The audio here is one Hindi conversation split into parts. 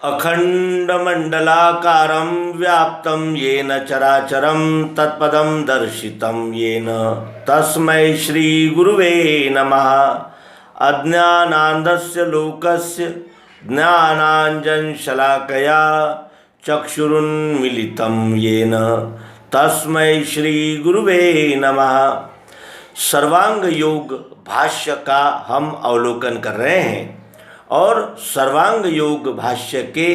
अखंडमंडलाकारं व्याप्तं येन चराचरं तत्पदं दर्शितं येन तस्मै श्री गुरुवे नमः। अज्ञानान्धस्य लोकस्य ज्ञानाञ्जनशलाकया चक्षुरुन्मीलितं येन तस्मै श्री गुरुवे नमः। सर्वांग योग भाष्य का हम अवलोकन कर रहे हैं और सर्वांग योग भाष्य के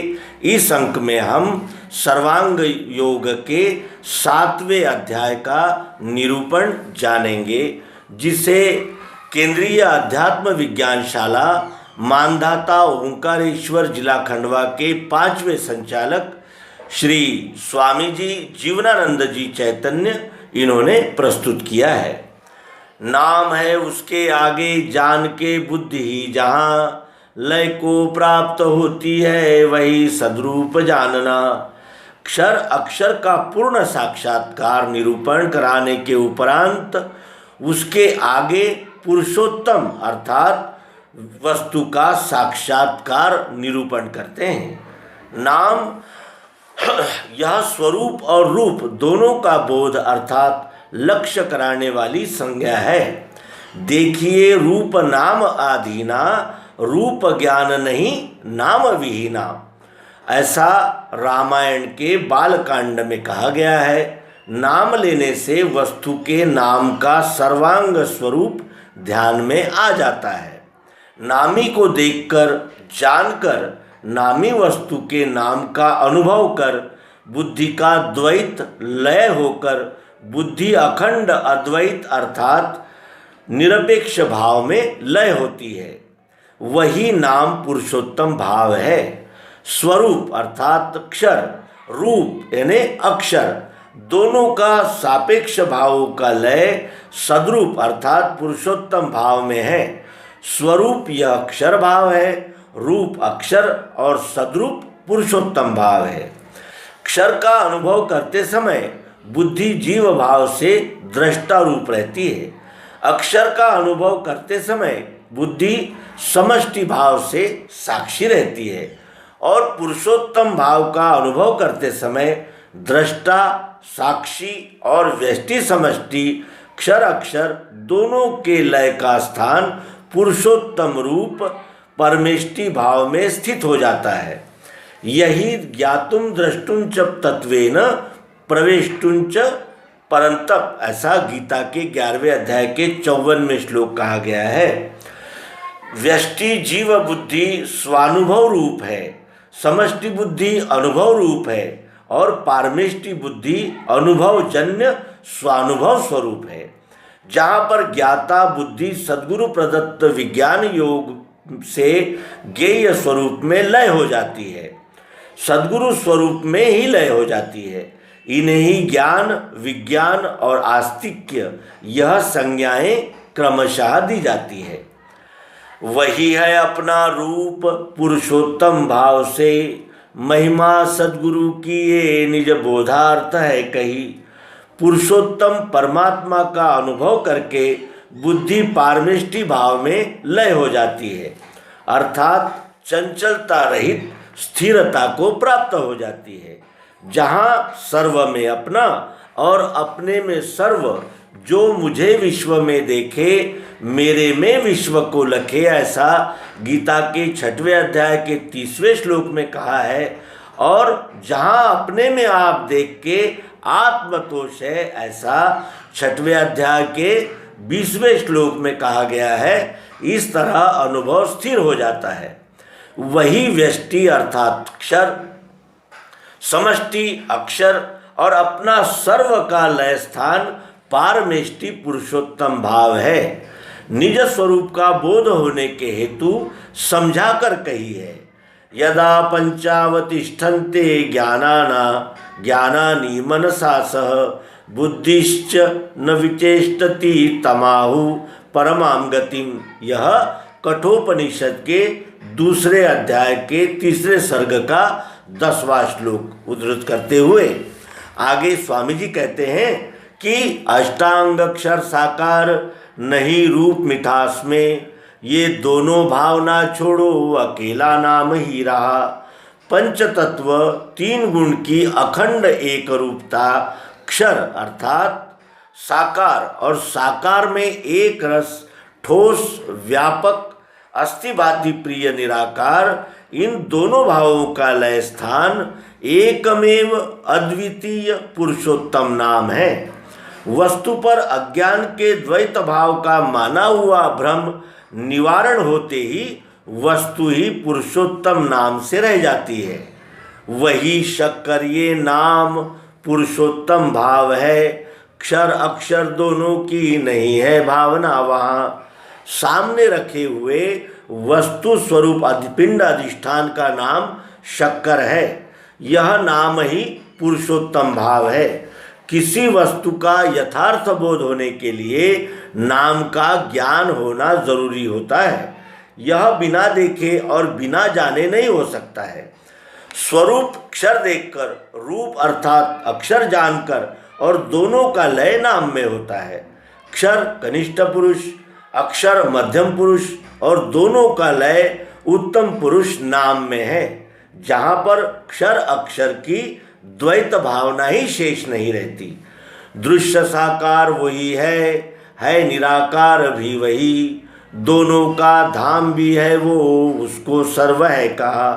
इस अंक में हम सर्वांग योग के 7वें अध्याय का निरूपण जानेंगे, जिसे केंद्रीय अध्यात्म विज्ञानशाला मानधाता ओंकारेश्वर जिला खंडवा के 5वें संचालक श्री स्वामी जी जीवनानंद जी चैतन्य इन्होंने प्रस्तुत किया है। नाम है उसके आगे जान के बुद्धि ही जहाँ, लय को प्राप्त होती है वही सद्रूप जानना। क्षर अक्षर का पूर्ण साक्षात्कार निरूपण कराने के उपरांत उसके आगे पुरुषोत्तम अर्थात वस्तु का साक्षात्कार निरूपण करते हैं। नाम यह स्वरूप और रूप दोनों का बोध अर्थात लक्ष्य कराने वाली संज्ञा है। देखिए रूप नाम आधीना, रूप ज्ञान नहीं नाम विहीना, ऐसा रामायण के बालकांड में कहा गया है। नाम लेने से वस्तु के नाम का सर्वांग स्वरूप ध्यान में आ जाता है। नामी को देखकर जानकर नामी वस्तु के नाम का अनुभव कर बुद्धि का द्वैत लय होकर बुद्धि अखंड अद्वैत अर्थात निरपेक्ष भाव में लय होती है। वही नाम पुरुषोत्तम भाव है। स्वरूप अर्थात क्षर, रूप यानी अक्षर, दोनों का सापेक्ष भावों का लय सद्रूप अर्थात पुरुषोत्तम भाव में है। स्वरूप यह अक्षर भाव है, रूप अक्षर और सद्रूप पुरुषोत्तम भाव है। क्षर का अनुभव करते समय बुद्धि जीव भाव से दृष्टा रूप रहती है। अक्षर का अनुभव करते समय बुद्धि समष्टि भाव से साक्षी रहती है और पुरुषोत्तम भाव का अनुभव करते समय दृष्टा, साक्षी और व्यष्टि समष्टि क्षर अक्षर दोनों के लय का स्थान पुरुषोत्तम रूप परमेष्टि भाव में स्थित हो जाता है। यही ज्ञातुम द्रष्टुम च तत्वेन प्रवेष्टुम च परंतप, ऐसा गीता के 11वें अध्याय के 54वें श्लोक कहा गया है। व्यष्टि जीव बुद्धि स्वानुभव रूप है, समष्टि बुद्धि अनुभव रूप है और पारमेष्टि बुद्धि अनुभवजन्य स्वानुभव स्वरूप है। जहाँ पर ज्ञाता बुद्धि सद्गुरु प्रदत्त विज्ञान योग से ज्ञेय स्वरूप में लय हो जाती है, सद्गुरु स्वरूप में ही लय हो जाती है। इन्हें ही ज्ञान, विज्ञान और आस्तिक्य यह संज्ञाएं क्रमशः दी जाती है। वही है अपना रूप पुरुषोत्तम भाव से, महिमा सद्गुरु की ये निज बोधार्थ है कही। पुरुषोत्तम परमात्मा का अनुभव करके बुद्धि पारमेष्टि भाव में लय हो जाती है अर्थात चंचलता रहित स्थिरता को प्राप्त हो जाती है। जहाँ सर्व में अपना और अपने में सर्व, जो मुझे विश्व में देखे मेरे में विश्व को लखे, ऐसा गीता के 6वें अध्याय के 30वें श्लोक में कहा है। और जहाँ अपने में आप देख के आत्मतोष है, ऐसा 6वें अध्याय के 20वें श्लोक में कहा गया है। इस तरह अनुभव स्थिर हो जाता है। वही व्यष्टि अर्थात क्षर, समष्टि अक्षर और अपना सर्व का लय स्थान पारमेष्टि पुरुषोत्तम भाव है। निज स्वरूप का बोध होने के हेतु समझाकर कही है। यदा पंचावतिष्ठन्ते ज्ञानानि मनसा सह बुद्धिश्च न विचेष्टति तमाहु परमां गतिम। यह कठोपनिषद के 2 अध्याय के 3 सर्ग का 10वां श्लोक उद्धृत करते हुए आगे स्वामी जी कहते हैं कि अष्टांग अक्षर साकार नहीं रूप मिठास में, ये दोनों भावना छोड़ो अकेला नाम ही रहा। पंचतत्व, तीन गुण की अखंड एक रूपता, क्षर अर्थात साकार और साकार में एक रस, ठोस व्यापक अस्थिभाति प्रिय निराकार, इन दोनों भावों का लय स्थान एकमेव अद्वितीय पुरुषोत्तम नाम है। वस्तु पर अज्ञान के द्वैत भाव का माना हुआ भ्रम निवारण होते ही वस्तु ही पुरुषोत्तम नाम से रह जाती है। वही शक्कर ये नाम पुरुषोत्तम भाव है। क्षर अक्षर दोनों की नहीं है भावना वहाँ। सामने रखे हुए वस्तु स्वरूप पिंड अधिष्ठान का नाम शक्कर है। यह नाम ही पुरुषोत्तम भाव है। किसी वस्तु का यथार्थ बोध होने के लिए नाम का ज्ञान होना जरूरी होता है। यह बिना देखे और बिना जाने नहीं हो सकता है। स्वरूप क्षर देखकर, रूप अर्थात अक्षर जानकर, और दोनों का लय नाम में होता है। क्षर कनिष्ठ पुरुष, अक्षर मध्यम पुरुष, और दोनों का लय उत्तम पुरुष नाम में है। जहाँ पर क्षर अक्षर की द्वैत भावना ही शेष नहीं रहती। दृश्य साकार वही है निराकार भी वही, दोनों का धाम भी है वो, उसको सर्व है कहा।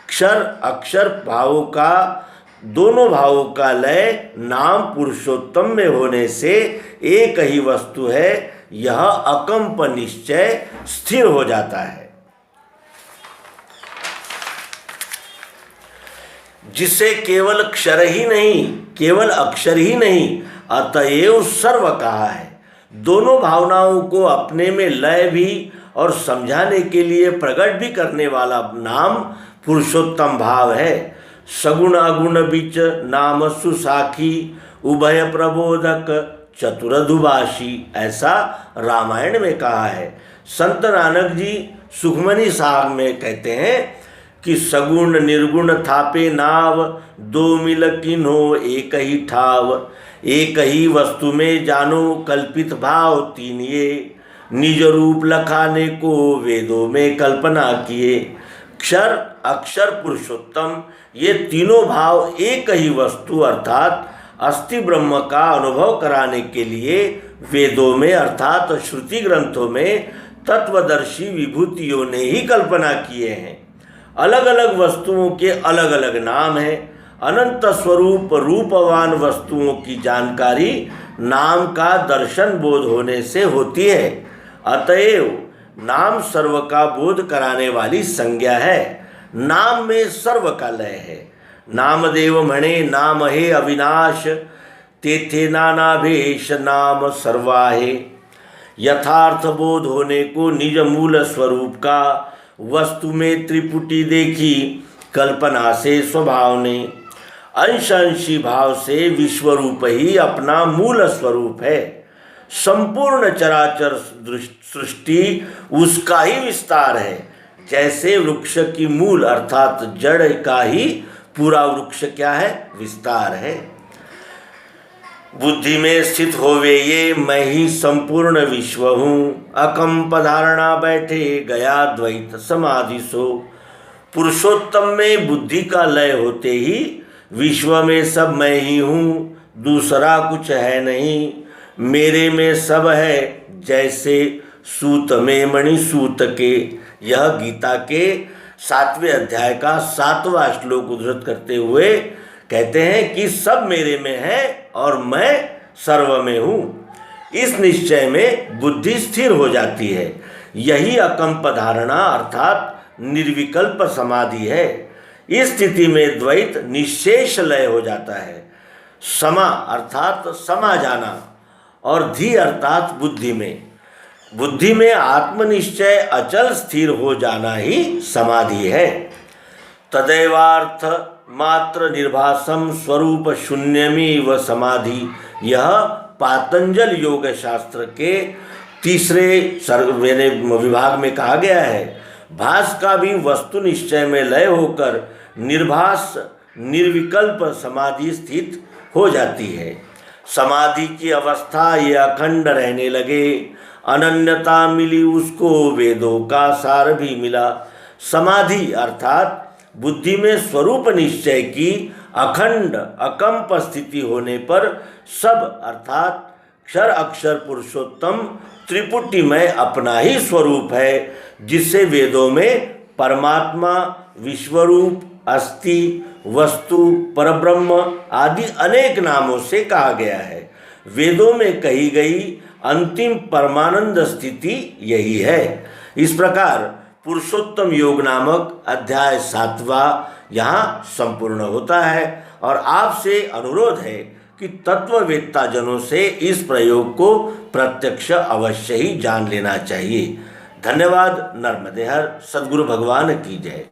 क्षर अक्षर भावों का, दोनों भावों का लय नाम पुरुषोत्तम में होने से एक ही वस्तु है, यह अकंप निश्चय स्थिर हो जाता है। जिसे केवल क्षर ही नहीं, केवल अक्षर ही नहीं, अतएव सर्व कहा है। दोनों भावनाओं को अपने में लय भी और समझाने के लिए प्रकट भी करने वाला नाम पुरुषोत्तम भाव है। सगुण अगुण बीच नाम सुसाखी, उभय प्रबोधक चतुरधुभाषी, ऐसा रामायण में कहा है। संत नानक जी सुखमनी साहब में कहते हैं कि सगुण निर्गुण थापे नाव, दो मिल किन्हो एक ही ठाव। एक ही वस्तु में जानो कल्पित भाव तीन ये, निज रूप लखाने को वेदों में कल्पना किए। क्षर अक्षर पुरुषोत्तम, ये तीनों भाव एक ही वस्तु अर्थात अस्थि ब्रह्म का अनुभव कराने के लिए वेदों में अर्थात श्रुति ग्रंथों में तत्वदर्शी विभूतियों ने ही कल्पना किए हैं। अलग अलग वस्तुओं के अलग अलग नाम हैं। अनंत स्वरूप रूपवान वस्तुओं की जानकारी नाम का दर्शन बोध होने से होती है। अतएव नाम सर्व का बोध कराने वाली संज्ञा है। नाम में सर्व का लय है। नामदेव म्हणे नाम हे अविनाश, तेथे नाना भेष नाम सर्वाहे। यथार्थ बोध होने को निज मूल स्वरूप का, वस्तु में त्रिपुटी देखी कल्पना से स्वभाव ने। अंश अंशी भाव से विश्वरूप ही अपना मूल स्वरूप है। संपूर्ण चराचर सृष्टि उसका ही विस्तार है। जैसे वृक्ष की मूल अर्थात जड़ का ही पूरा वृक्ष क्या है? विस्तार है। बुद्धि में स्थित होवे ये मैं ही संपूर्ण विश्व हूँ, अकंप धारणा बैठे गया द्वैत समाधि सो। पुरुषोत्तम में बुद्धि का लय होते ही विश्व में सब मैं ही हूँ, दूसरा कुछ है नहीं। मेरे में सब है जैसे सूत में मणि सूत के। यह गीता के 7वें अध्याय का 7वां श्लोक उद्धृत करते हुए कहते हैं कि सब मेरे में है और मैं सर्व में हूँ। इस निश्चय में बुद्धि स्थिर हो जाती है। यही अकंप धारणा अर्थात निर्विकल्प समाधि है। इस स्थिति में द्वैत निशेष लय हो जाता है। समा अर्थात समा जाना और धी अर्थात बुद्धि में। बुद्धि में आत्मनिश्चय अचल स्थिर हो जाना ही समाधि है। तदैवार्थ मात्र निर्भासम स्वरूप शून्यमेव समाधि। यह पातंजल योग शास्त्र के 3 विभाग में कहा गया है। भास का भी वस्तु निश्चय में लय होकर निर्भास निर्विकल्प समाधि स्थित हो जाती है। समाधि की अवस्था ये अखंड रहने लगे। अनन्यता मिली उसको, वेदों का सार भी मिला। समाधि अर्थात बुद्धि में स्वरूप निश्चय की अखंड अकंप स्थिति होने पर सब अर्थात क्षर अक्षर पुरुषोत्तम त्रिपुटी में अपना ही स्वरूप है, जिससे वेदों में परमात्मा, विश्वरूप, अस्थि, वस्तु, परब्रह्म आदि अनेक नामों से कहा गया है। वेदों में कही गई अंतिम परमानंद स्थिति यही है। इस प्रकार पुरुषोत्तम योग नामक अध्याय 7वां यहाँ संपूर्ण होता है और आपसे अनुरोध है कि तत्ववेत्ता जनों से इस प्रयोग को प्रत्यक्ष अवश्य ही जान लेना चाहिए। धन्यवाद। नर्मदे हर। सद्गुरु भगवान की जय।